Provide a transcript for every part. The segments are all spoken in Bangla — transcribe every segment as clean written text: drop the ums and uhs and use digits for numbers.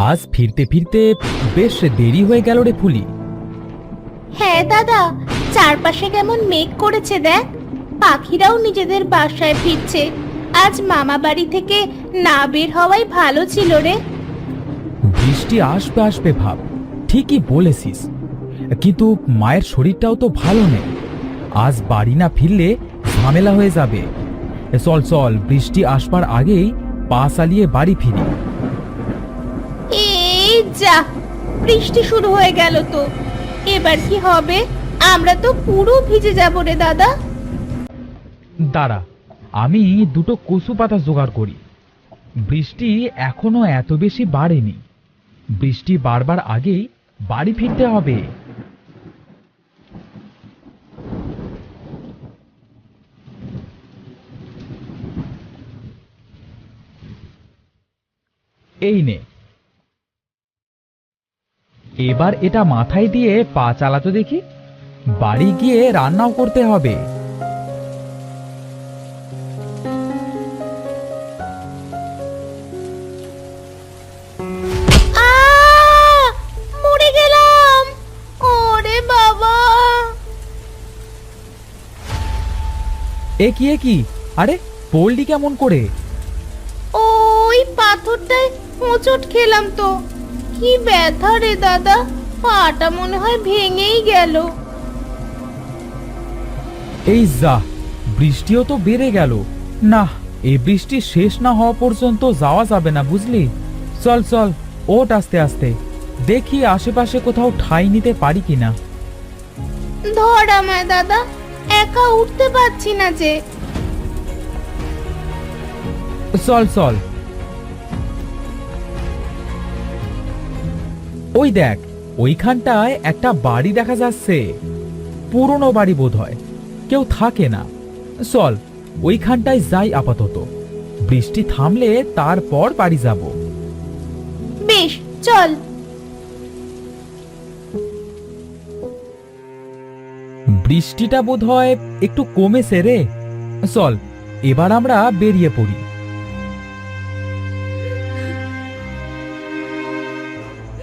আজ ফিরতে ফিরতে বেশ দেরি হয়ে গেল রে ফুলি। হ্যাঁ দাদা, চারপাশে কেমন মেঘ করেছে দেখ। পাখিরাও নিজেদের বাসায় ফিরছে। আজ মামা বাড়ি থেকে না বের হওয়াই ভালো ছিল রে। বৃষ্টি আসবে আসবে ভাব, ঠিকই বলেছিস, কিন্তু মায়ের শরীরটাও তো ভালো নেই। আজ বাড়ি না ফিরলে ঝামেলা হয়ে যাবে। চল চল, বৃষ্টি আসবার আগেই পা চালিয়ে বাড়ি ফিরি। এই যা, বৃষ্টি শুরু হয়ে গেল তো। এবার কি হবে? আমরা তো পুরো ভিজে যাব রে দাদা। দাঁড়া, আমি দুটো কচু পাতা জোগাড় করি। বৃষ্টি এখনো এত বেশি বাড়েনি। বৃষ্টি বাড়বার আগেই বাড়ি ফিরতে হবে। এই নে, এবার এটা মাথায় দিয়ে পা চালাতে দেখি। বাড়ি গিয়ে রান্নাও করতে হবে। মরে গেলাম। ওরে বাবা! এ কি, আরে পড়লি কেমন করে? ওই পাথরটায় হোঁচট খেলাম তো। কি ব্যথা রে দাদা, পাটা মনে হয় ভেঙেই গেল। এই যা, বৃষ্টিও তো বেড়ে গেল। না, এই বৃষ্টি শেষ না হওয়া পর্যন্ত যাওয়া যাবে না, বুঝলি? চল চল, ওঠ আস্তে আস্তে, দেখি আশেপাশে কোথাও ঠাঁই নিতে পারি কিনা। ধর আমায় দাদা, একা উঠতে পারছি না যে। চল চল। ওই দেখ, ওইখানটায় একটা বাড়ি দেখা যাচ্ছে। পুরনো বাড়ি বোধহয়, কেউ থাকে না। চল, ওইখানটায় যাই আপাতত। বৃষ্টি থামলে তারপর বাড়ি যাব। বেশ, চল। বৃষ্টিটা বোধহয় একটু কমেছে রে। চল, এবার আমরা বেরিয়ে পড়ি।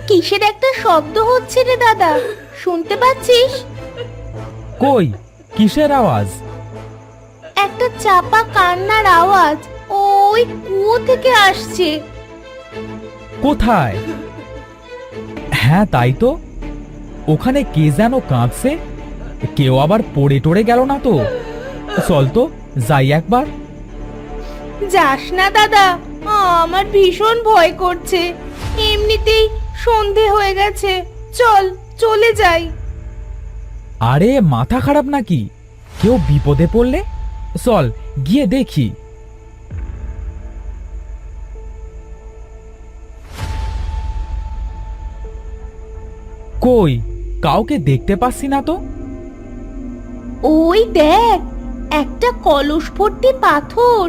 কিসের একটা শব্দ হচ্ছে রে দাদা, শুনতে পাচ্ছিস? কই, কিসের আওয়াজ? একটা চাপা কান্নার আওয়াজ ওই কুয়ো থেকে আসছে। কোথায়? হ্যাঁ তাই তো, ওখানে কে যেন কাঁদছে। কেউ আবার পড়ে টড়ে গেল না তো? চল তো, যাই একবার। যাস না দাদা, আমার ভীষণ ভয় করছে। এমনিতেই সন্ধে হয়ে গেছে, চল চলে যাই। আরে মাথা খারাপ নাকি? কেউ বিপদে পড়লে? চল গিয়ে দেখি। কই, কাউকে দেখতে পাচ্ছি না তো। ওই দেখ, একটা কলস ভর্তি পাথর।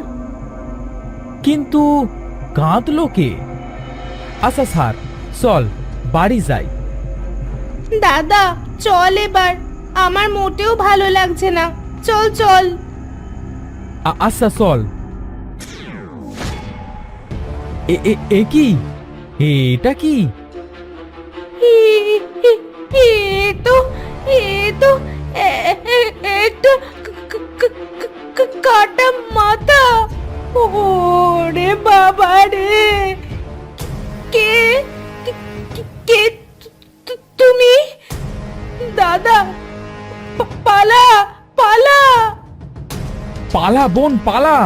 কিন্তু কাঁদলো কে? আচ্ছা স্যার, চল বাড়ি যাই। দাদা চল এবার, আমার মোটেও ভালো লাগছে না। চল চল। আচ্ছা চল। এ কি? এটা কি? এ তো এ তো একটা কাটা মাথা। ওরে বাবা রে! কে কে তুমি? দাদা, পালা পালা! পালা বোন, পালা।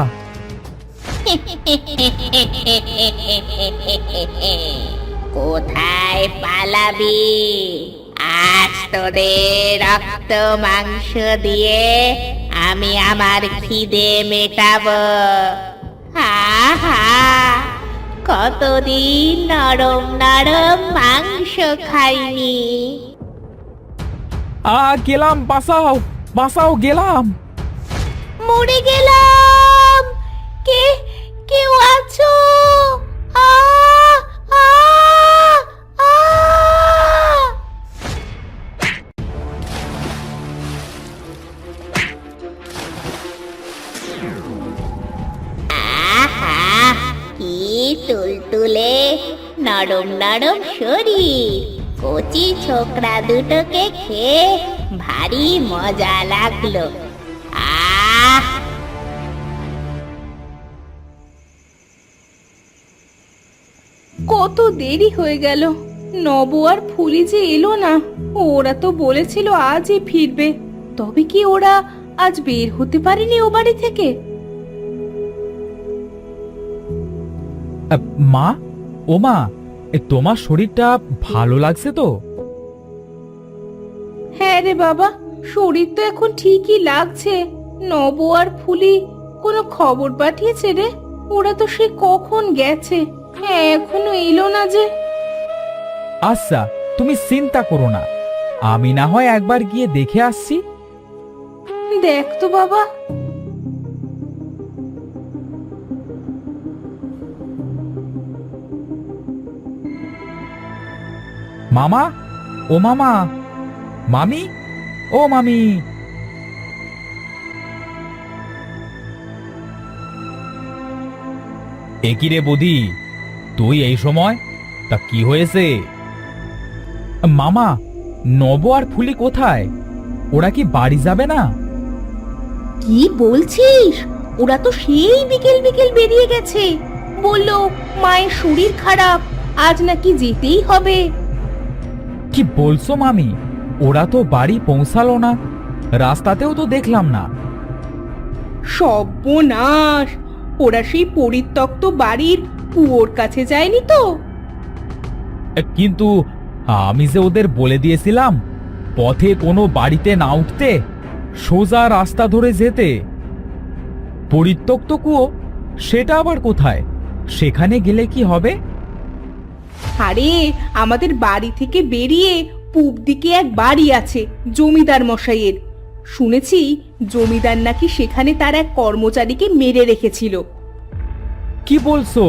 কোথায় পালাবি? আজ তোদের রক্ত মাংস দিয়ে আমি আমার খিদে মেটাবো। হা হা, কতদিন নরম নরম মাংস খাইনি। গেলাম, বাঁচাও বাঁচাও, গেলাম। মরে গেলাম। কে কেউ আছো? আ আ আ! আহা, তুলতুলে নরম নরম শরীর, কচি ছোকরা দুটোকে খেয়ে ভারী মজা লাগলো। আহ, কত দেরি হয়ে গেল, নব আর ফুলি যে এলো না। ওরা তো বলেছিল আজই ফিরবে, তবে কি ওরা আজ বের হতে পারেনি ও বাড়ি থেকে? মা, ও মা, তোমার শরীরটা ভালো লাগছে তো? হ্যাঁ রে বাবা, শরীর তো এখন ঠিকই লাগছে। নব আর ফুলি কোনো খবর পাঠিয়েছে রে? ওরা তো সে কখন গেছে, হ্যাঁ এখনো এলো না যে। আচ্ছা, তুমি চিন্তা করো না, আমি না হয় একবার গিয়ে দেখে আসছি। দেখ তো বাবা। মামা, ও মামা, মামি, ও মামি। একই রে বৌদি, তুই এই সময়? তা কি হয়েছে? মামা, নব আর ফুলি কোথায়? ওরা কি বাড়ি যাবে না? কি বলছিস? ওরা তো সেই বিকেল বিকেল বেরিয়ে গেছে। বললো মায়ের শরীর খারাপ, আজ নাকি যেতেই হবে। কি বলছো মামি? ওরা তো বাড়ি পৌঁছালো না, রাস্তাতেও তো দেখলাম না। সর্বনাশ! ওরা সেই পরিত্যক্ত বাড়ির কুয়োর কাছে যায়নি তো? কিন্তু আমি যে ওদের বলে দিয়েছিলাম পথে কোনো বাড়িতে না উঠতে, সোজা রাস্তা ধরে যেতে। পরিত্যক্ত কুয়ো, সেটা আবার কোথায়? সেখানে গেলে কি হবে? আরে, আমাদের বাড়ি থেকে বেরিয়ে পূব দিকে এক বাড়ি আছে জমিদার মশাইয়ের। শুনেছি জমিদার নাকি সেখানে তার এক কর্মচারীকে মেরে রেখেছিল। কি বলছো?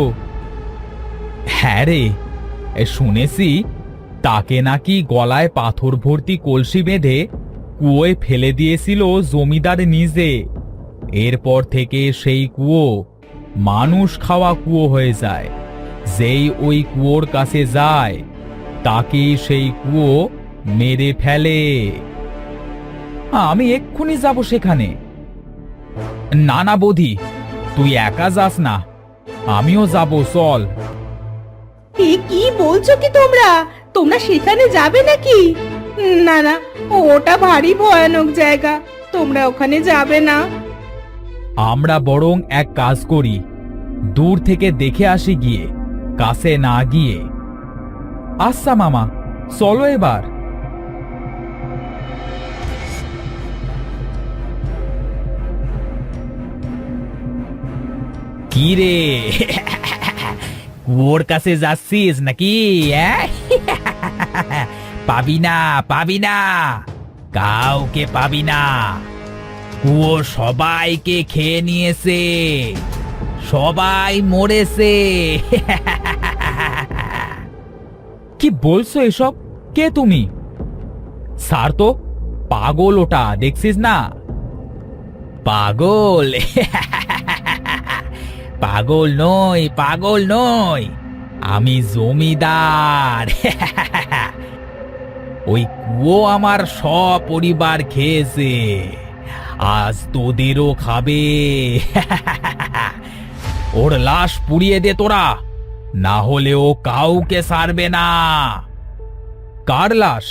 হ্যাঁ রে, শুনেছি তাকে নাকি গলায় পাথর ভর্তি কলসি বেঁধে কুয়োয় ফেলে দিয়েছিল জমিদার নিজে। এরপর থেকে সেই কুয়ো মানুষ খাওয়া কুয়ো হয়ে যায়। যেই ওই কুয়োর কাছে যায় তাকে সেই কুয়ো মেরে ফেলে। আমি এক্ষুনি যাব সেখানে। না না বৌদি, তুই একা যাস না, আমিও যাব, চল। এ কি বলছো কি তোমরা? তোমরা সেখানে যাবে নাকি? না না, ওটা ভারী ভয়ানক জায়গা, তোমরা ওখানে যাবে না। আমরা বরং এক কাজ করি, দূর থেকে দেখে আসি গিয়ে, কাছে না গিয়ে। আচ্ছা মামা, চলো এবার। কি রে, কুয়োর কাছে যাচ্ছিস নাকি? পাবি না, পাবি না, কাউকে পাবি না। কুয়ো সবাইকে খেয়ে নিয়েছে, সবাই মরেছে। কি বলছো এসব? কে তুমি? স্যার তো পাগল, ওটা দেখছিস না? পাগল? পাগল নই, পাগল নই, আমি জমিদার। ওই কুয়ো আমার সপরিবার খেয়েছে, আজ তোদেরও খাবে। ওর লাশ পুড়িয়ে দে তোরা, না হলে ও কাউকে ছাড়বে না। কার লাশ?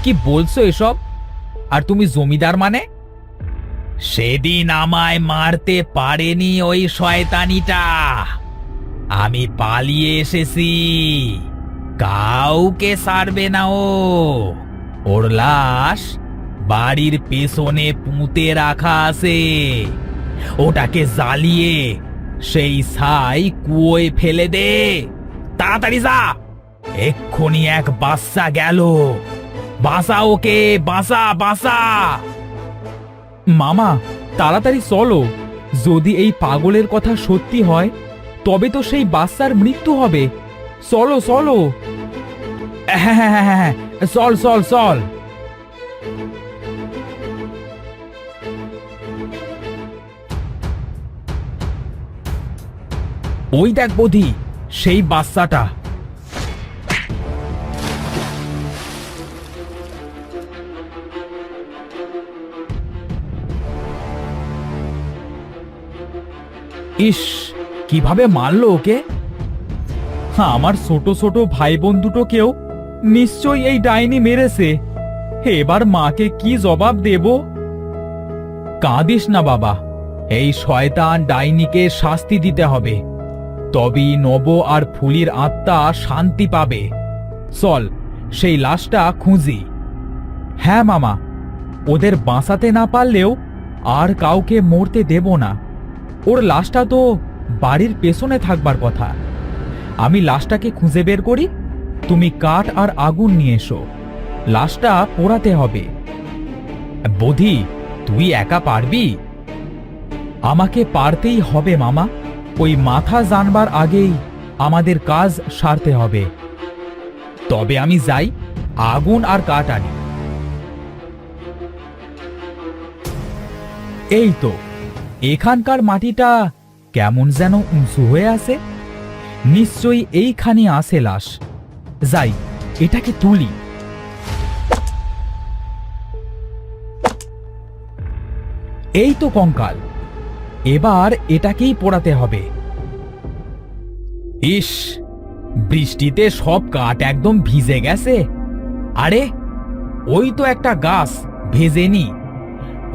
কি বলছো এসব? আর তুমি জমিদার মানে? সেদিন আমায় মারতে পারেনি ওই শয়তানিটা, আমি পালিয়ে এসেছি, কাউকে ছাড়বে না ও। ওর লাশ বাড়ির পেছনে পুঁতে রাখা আছে, ওটাকে জ্বালিয়ে সেই ছাই কুয়োয় ফেলে দে, তাড়াতাড়ি যা। এক্ষুনি এক বাচ্চা গেল, বাঁচা ওকে, বাঁচা, বাঁচা। মামা, তাড়াতাড়ি চলো, যদি এই পাগলের কথা সত্যি হয় তবে তো সেই বাচ্চার মৃত্যু হবে। চলো চলো। হ্যাঁ হ্যাঁ হ্যাঁ হ্যাঁ, চল চল চল। ওই দেখ বধি, সেই বাচ্চাটা। ইস, কিভাবে মারলো ওকে! আমার ছোট ছোট ভাই বোন দুটোকেও নিশ্চয়ই এই ডাইনি মেরেছে। এবার মাকে কি জবাব দেব? কাঁদিস না বাবা, এই শয়তান ডাইনিকে শাস্তি দিতে হবে, তবেই নব আর ফুলির আত্মা শান্তি পাবে। চল, সেই লাশটা খুঁজি। হ্যাঁ মামা, ওদের বাঁচাতে না পারলেও আর কাউকে মরতে দেব না। ওর লাশটা তো বাড়ির পেছনে থাকবার কথা। আমি লাশটাকে খুঁজে বের করি, তুমি কাঠ আর আগুন নিয়ে এসো, লাশটা পোড়াতে হবে। বধি, তুই একা পারবি? আমাকে পারতেই হবে মামা, ওই মাথা জানবার আগেই আমাদের কাজ সারতে হবে। তবে আমি যাই, আগুন আর কাঠ আনি। এই তো, এখানকার মাটিটা কেমন যেন উঁচু হয়ে আছে, নিশ্চয়ই এইখানে আছে লাশ। যাই, এটাকে তুলি। এই তো কঙ্কাল, এবার এটাকেই পোড়াতে হবে। ইস, বৃষ্টিতে সব কাঠ একদম ভিজে গেছে। আরে, ওই তো একটা গাছ ভেজেনি,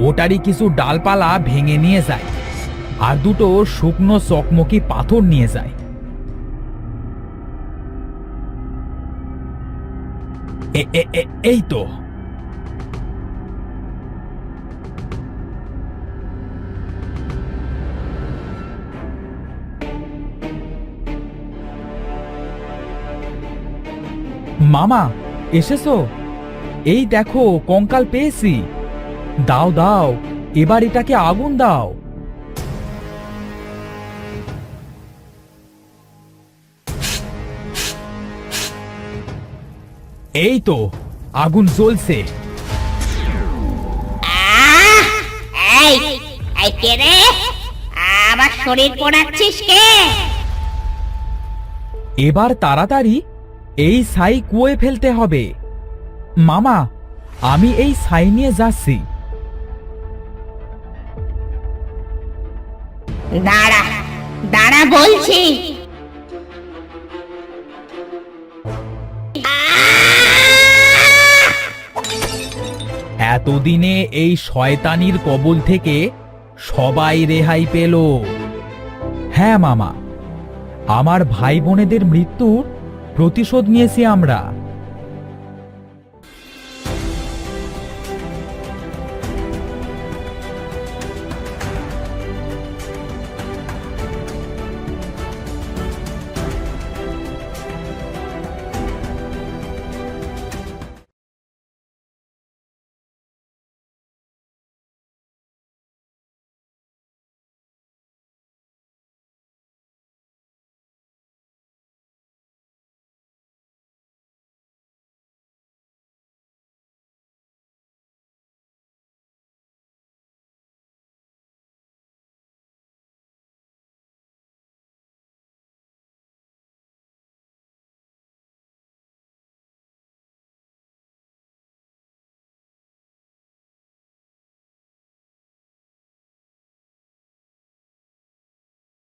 ওটারই কিছু ডালপালা ভেঙে নিয়ে যায়, আর দুটো শুকনো চকমকি পাথর নিয়ে যায়। এই তো। মামা, এসেছো? এই দেখো, কঙ্কাল পেয়েছি। দাও দাও, এবার এটাকে আগুন দাও। এই তো, আগুন জ্বলছে। এই এই কে রে? আমার শরীর পোড়াচ্ছিস কে? এবার তাড়াতাড়ি এই ছাই কুয়োয় ফেলতে হবে। মামা, আমি এই ছাই নিয়ে যাচ্ছি। দাঁড়া দাঁড়া বলছি। এতদিনে এই শয়তানির কবল থেকে সবাই রেহাই পেল। হ্যাঁ মামা, আমার ভাই বোনেদের মৃত্যুর প্রতিশোধ নিয়েছি আমরা।